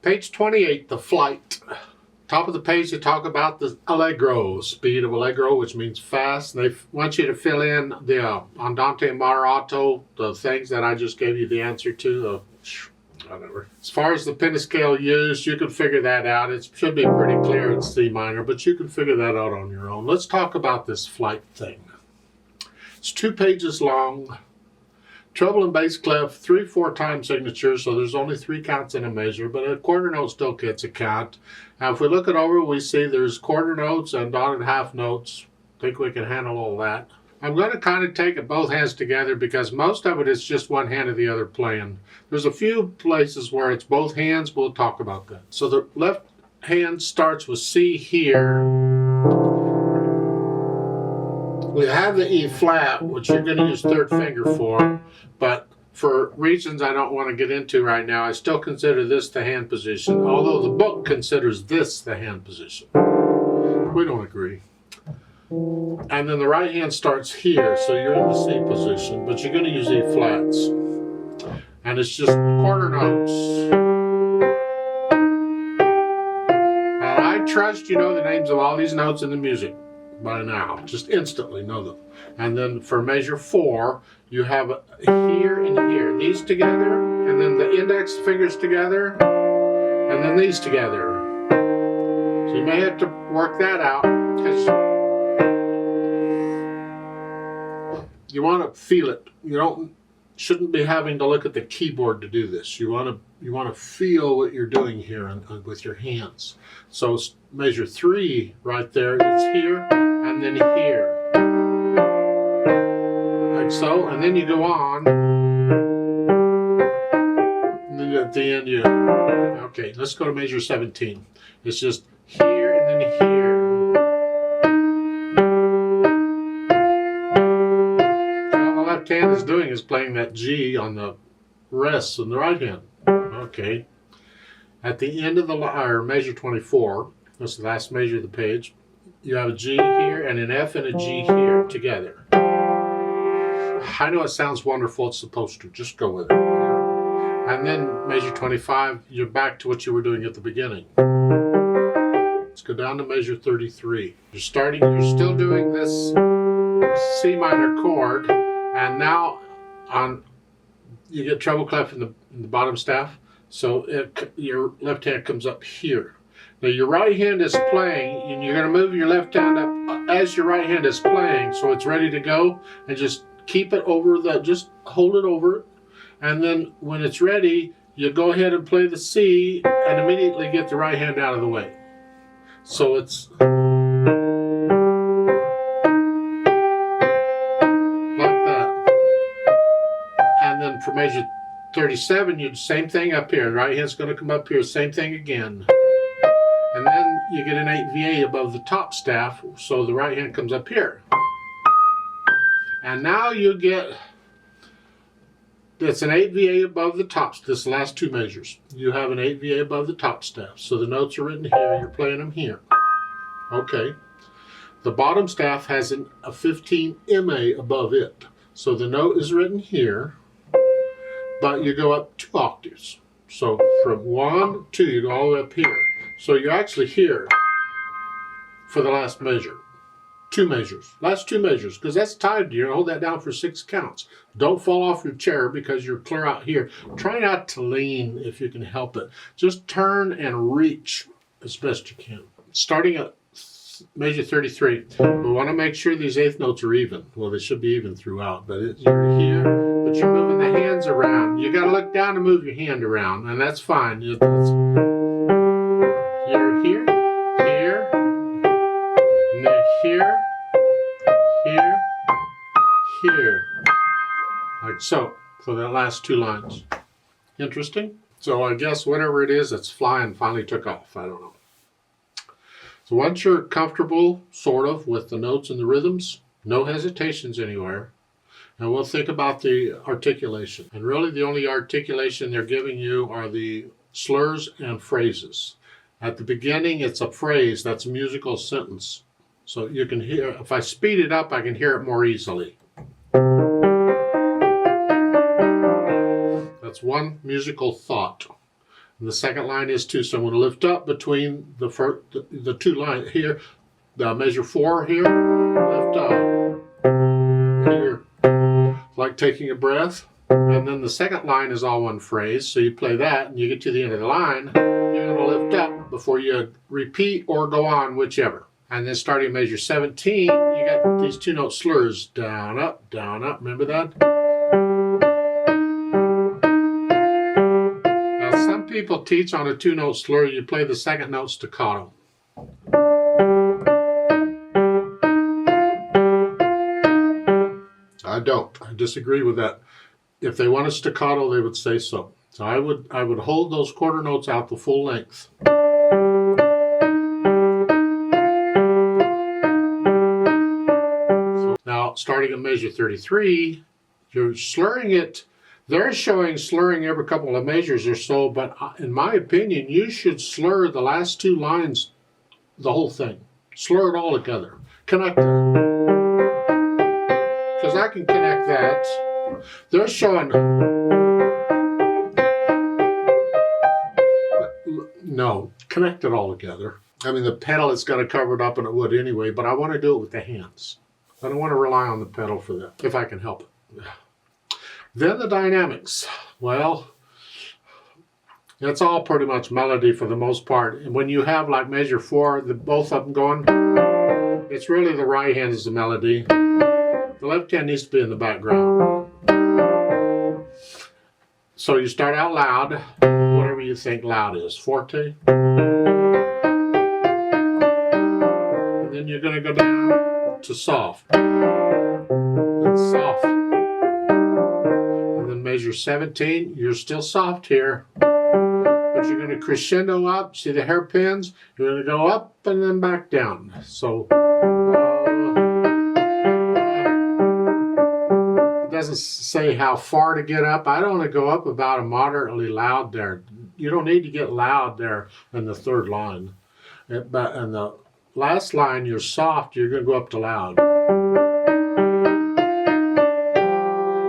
Page 28, the flight. Top of the page, they talk about the allegro, speed of allegro, which means fast. They want you to fill in the andante moderato, the things that I just gave you the answer to, whatever. As far as the pentascale used, you can figure that out. It should be pretty clear in C minor, but you can figure that out on your own. Let's talk about this flight thing. It's 2 pages long. Treble and bass clef, 3/4 time signatures, so there's only 3 counts in a measure, but a quarter note still gets a count. Now if we look it over, we see there's quarter notes and dotted half notes. I think we can handle all that. I'm going to kind of take it both hands together because most of it is just one hand or the other playing. There's a few places where it's both hands. We'll talk about that. So the left hand starts with C here. We have the E flat, which you're going to use 3rd finger for, but for reasons I don't want to get into right now, I still consider this the hand position, although the book considers this the hand position. We don't agree. And then the right hand starts here, so you're in the C position, but you're going to use E flats. And it's just quarter notes. And I trust you know the names of all these notes in the music by now, just instantly know them. And then for measure 4, you have here and here, these together, and then the index fingers together, and then these together. So you may have to work that out because you want to feel it. You shouldn't be having to look at the keyboard to do this. You want to feel what you're doing here with your hands. So measure 3 right there, it's here and then here. Like so, and then you go on. And then at the end okay, let's go to measure 17. It's just here and then here. Hand is doing is playing that G on the rests on the right hand. Okay. At the end of the measure 24, that's the last measure of the page, you have a G here and an F and a G here together. I know it sounds wonderful, it's supposed to, just go with it. And then measure 25, you're back to what you were doing at the beginning. Let's go down to measure 33. You're still doing this C minor chord. And now you get treble clef in the bottom staff, so your left hand comes up here. Now your right hand is playing, and you're going to move your left hand up as your right hand is playing, so it's ready to go. And just keep it over just hold it over it. And then when it's ready, you go ahead and play the C, and immediately get the right hand out of the way. So it's for measure 37, you do the same thing up here. The right hand's going to come up here, same thing again. And then you get an 8 VA above the top staff, so the right hand comes up here. And now you get, it's an 8 VA above the top, this last 2 measures. You have an 8 VA above the top staff. So the notes are written here, you're playing them here. Okay. The bottom staff has a 15 MA above it. So the note is written here. But you go up 2 octaves. So from 1, 2, you go all the way up here. So you're actually here for the last measure. 2 measures. Last 2 measures, because that's timed. You're going to hold that down for 6 counts. Don't fall off your chair because you're clear out here. Try not to lean if you can help it. Just turn and reach as best you can. Starting at measure 33, we want to make sure these 8th notes are even. Well, they should be even throughout, but you're here, but you're moving the hands around. You got to look down and move your hand around, and that's fine. You're here, here, and then here, here, here, like so, for the last 2 lines. Interesting? So I guess whatever it is that's flying finally took off. I don't know. So once you're comfortable, sort of, with the notes and the rhythms, no hesitations anywhere, and we'll think about the articulation. And really the only articulation they're giving you are the slurs and phrases. At the beginning, it's a phrase, that's a musical sentence. So you can hear, if I speed it up, I can hear it more easily. That's one musical thought. And the second line is too. So I'm going to lift up between the two lines here. Measure 4 here. Lift up. Here, like taking a breath. And then the second line is all one phrase. So you play that, and you get to the end of the line. You're going to lift up before you repeat or go on, whichever. And then starting measure 17, you got these 2-note slurs. Down, up, down, up. Remember that? Some people teach on a 2-note slur, you play the second note staccato. I don't. I disagree with that. If they want a staccato, they would say so. So I would hold those quarter notes out the full length. So now, starting at measure 33, you're slurring it. They're showing slurring every couple of measures or so, but in my opinion, you should slur the last 2 lines, the whole thing. Slur it all together. Connect it. Because I can connect that. They're showing... No, connect it all together. I mean, the pedal is going to cover it up, and it would anyway, but I want to do it with the hands. I don't want to rely on the pedal for that, if I can help it. Then the dynamics. Well, it's all pretty much melody for the most part. And when you have like measure 4, both of them going, it's really the right hand is the melody. The left hand needs to be in the background. So you start out loud, whatever you think loud is. Forte. And then you're going to go down to soft. And soft. Measure 17, you're still soft here, but you're going to crescendo up. See the hairpins? You're going to go up and then back down. So it doesn't say how far to get up. I don't want to go up about a moderately loud there. You don't need to get loud there in the third line. But in the last line, you're soft, you're going to go up to loud.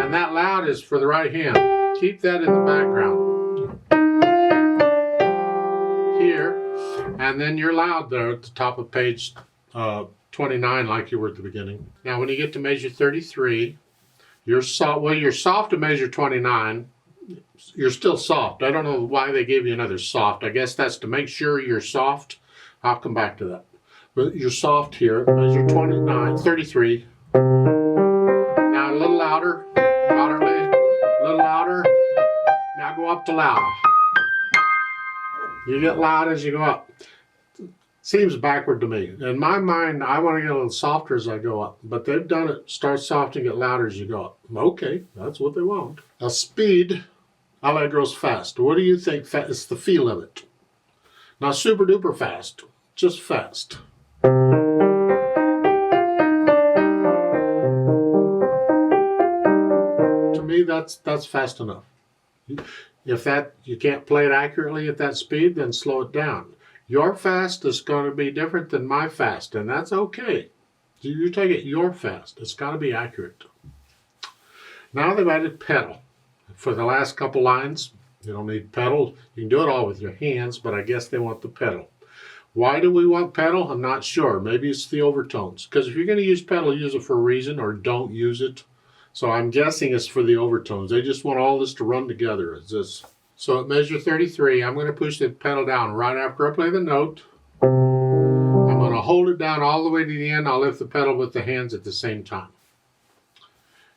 And that loud is for the right hand. Keep that in the background. Here. And then you're loud there at the top of page 29 like you were at the beginning. Now when you get to measure 33, you're soft. Well, you're soft to measure 29. You're still soft. I don't know why they gave you another soft. I guess that's to make sure you're soft. I'll come back to that. But you're soft here. Measure 29, 33. Now a little louder. Moderately, a little louder. Now go up to loud. You get loud as you go up. Seems backward to me. In my mind, I want to get a little softer as I go up. But they've done it, start soft and get louder as you go up. Okay, that's what they want. Now speed, Allegro's fast. What do you think? It's the feel of it. Not super duper fast, just fast. That's fast enough. If you can't play it accurately at that speed, then slow it down. Your fast is going to be different than my fast, and that's okay. You take it your fast. It's got to be accurate. Now they've added pedal. For the last couple lines, you don't need pedal. You can do it all with your hands, but I guess they want the pedal. Why do we want pedal? I'm not sure. Maybe it's the overtones. Because if you're going to use pedal, use it for a reason, or don't use it. So I'm guessing it's for the overtones. They just want all this to run together. It's this. So at measure 33, I'm going to push the pedal down right after I play the note. I'm going to hold it down all the way to the end. I'll lift the pedal with the hands at the same time.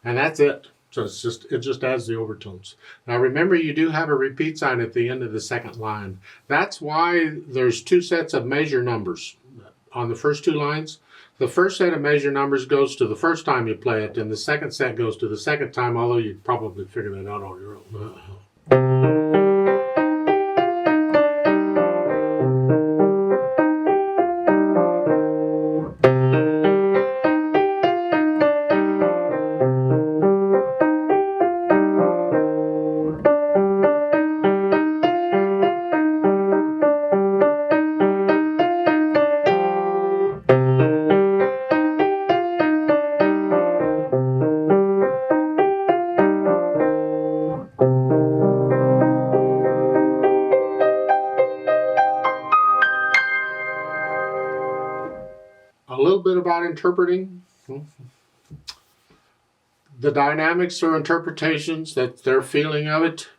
And that's it. So it just adds the overtones. Now remember, you do have a repeat sign at the end of the second line. That's why there's 2 sets of measure numbers on the first 2 lines. The first set of measure numbers goes to the first time you play it, and the second set goes to the second time, although you probably figure that out on your own. about interpreting? The dynamics are interpretations, that's their feeling of it.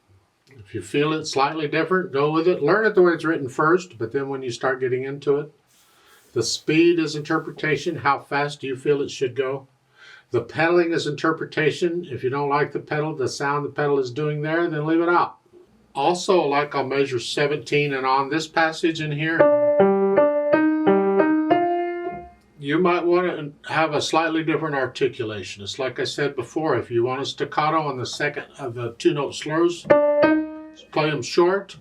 If you feel it slightly different, go with it. Learn it the way it's written first, but then when you start getting into it, the speed is interpretation. How fast do you feel it should go? The pedaling is interpretation. If you don't like the pedal, the sound the pedal is doing there, then leave it out. Also, like I'll measure 17 and on this passage in here, you might want to have a slightly different articulation. It's like I said before, if you want a staccato on the second of the two-note slurs, play them short.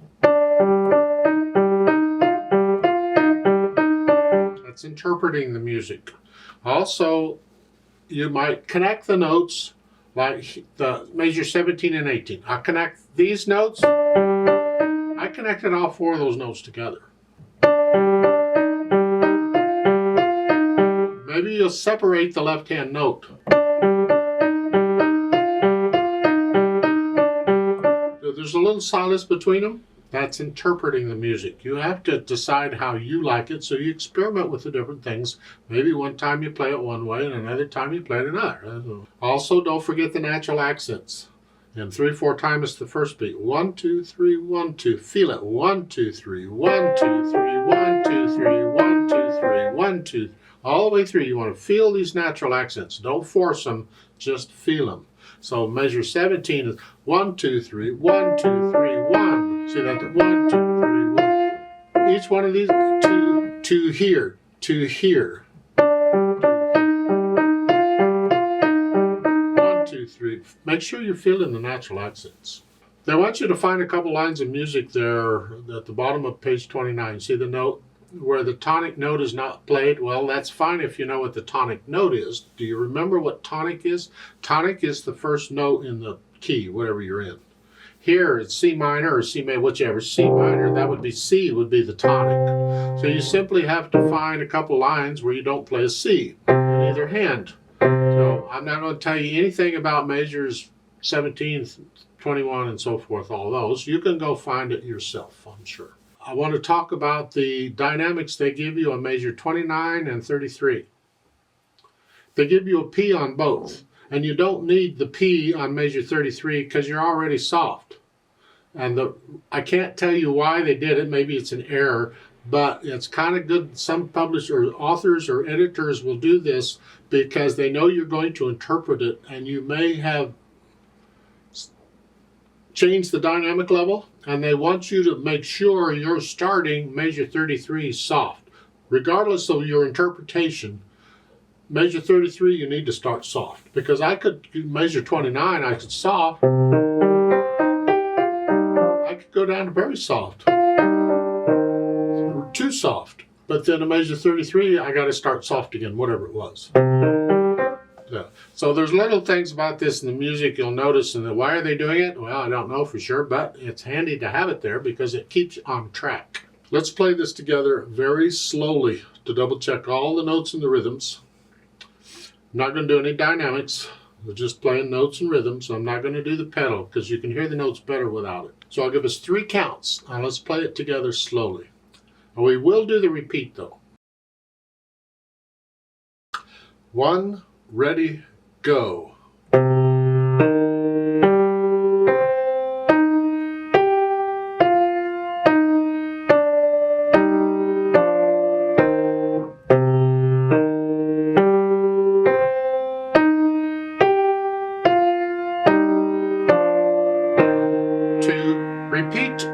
That's interpreting the music. Also, you might connect the notes like the measure 17 and 18. I connect these notes. I connected all four of those notes together. Maybe you'll separate the left-hand note. There's a little silence between them. That's interpreting the music. You have to decide how you like it, so you experiment with the different things. Maybe one time you play it one way, and another time you play it another. Also, don't forget the natural accents. And 3/4 time is the first beat. 1, 2, 3, 1, 2. Feel it. 1, 2, 3, 1, 2, 3, 1, 2, 3, 1, 2, 3, 1, 2. All the way through, you want to feel these natural accents. Don't force them, just feel them. So measure 17 is 1, 2, 3, 1, 2, 3, 1. See that? 1, 2, 3, 1. Each one of these, to here, to here. 1, 2, 3. Make sure you're feeling the natural accents. They want you to find a couple lines of music there at the bottom of page 29. See the note where the tonic note is not played? Well, that's fine if you know what the tonic note is. Do you remember what tonic is? Tonic is the first note in the key, whatever you're in. Here it's C minor or C major, whichever. C minor, that would be C, would be the tonic. So you simply have to find a couple lines where you don't play a C in either hand. So I'm not going to tell you anything about measures 17, 21, and so forth, all those. You can go find it yourself, I'm sure. I want to talk about the dynamics they give you on measure 29 and 33. They give you a P on both, and you don't need the P on measure 33 because you're already soft. And I can't tell you why they did it. Maybe it's an error, but it's kind of good. Some publishers, authors, or editors will do this because they know you're going to interpret it, and you may have changed the dynamic level, and they want you to make sure you're starting measure 33 soft. Regardless of your interpretation, measure 33 you need to start soft, because I could measure 29, I could soft, I could go down to very soft, too soft, but then a measure 33 I got to start soft again, whatever it was. Yeah. So there's little things about this in the music you'll notice, and why are they doing it? Well, I don't know for sure, but it's handy to have it there because it keeps you on track. Let's play this together very slowly to double check all the notes and the rhythms. I'm not going to do any dynamics. We're just playing notes and rhythms, so I'm not going to do the pedal because you can hear the notes better without it. So I'll give us 3 counts. Now let's play it together slowly. And we will do the repeat though. 1, ready, go. Repeat.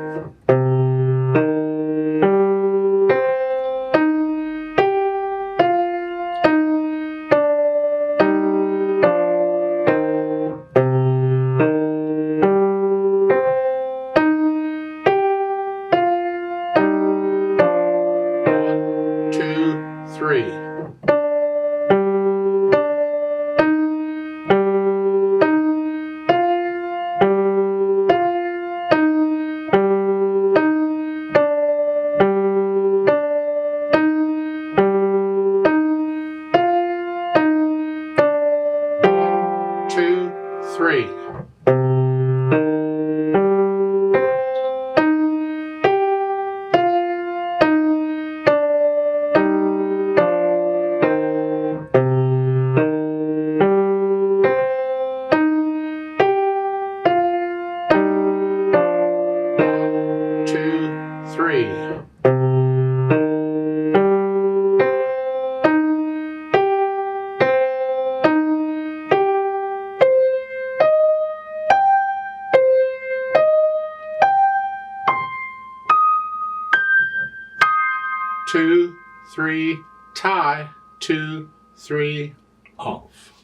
2, 3, tie, 2, 3, off.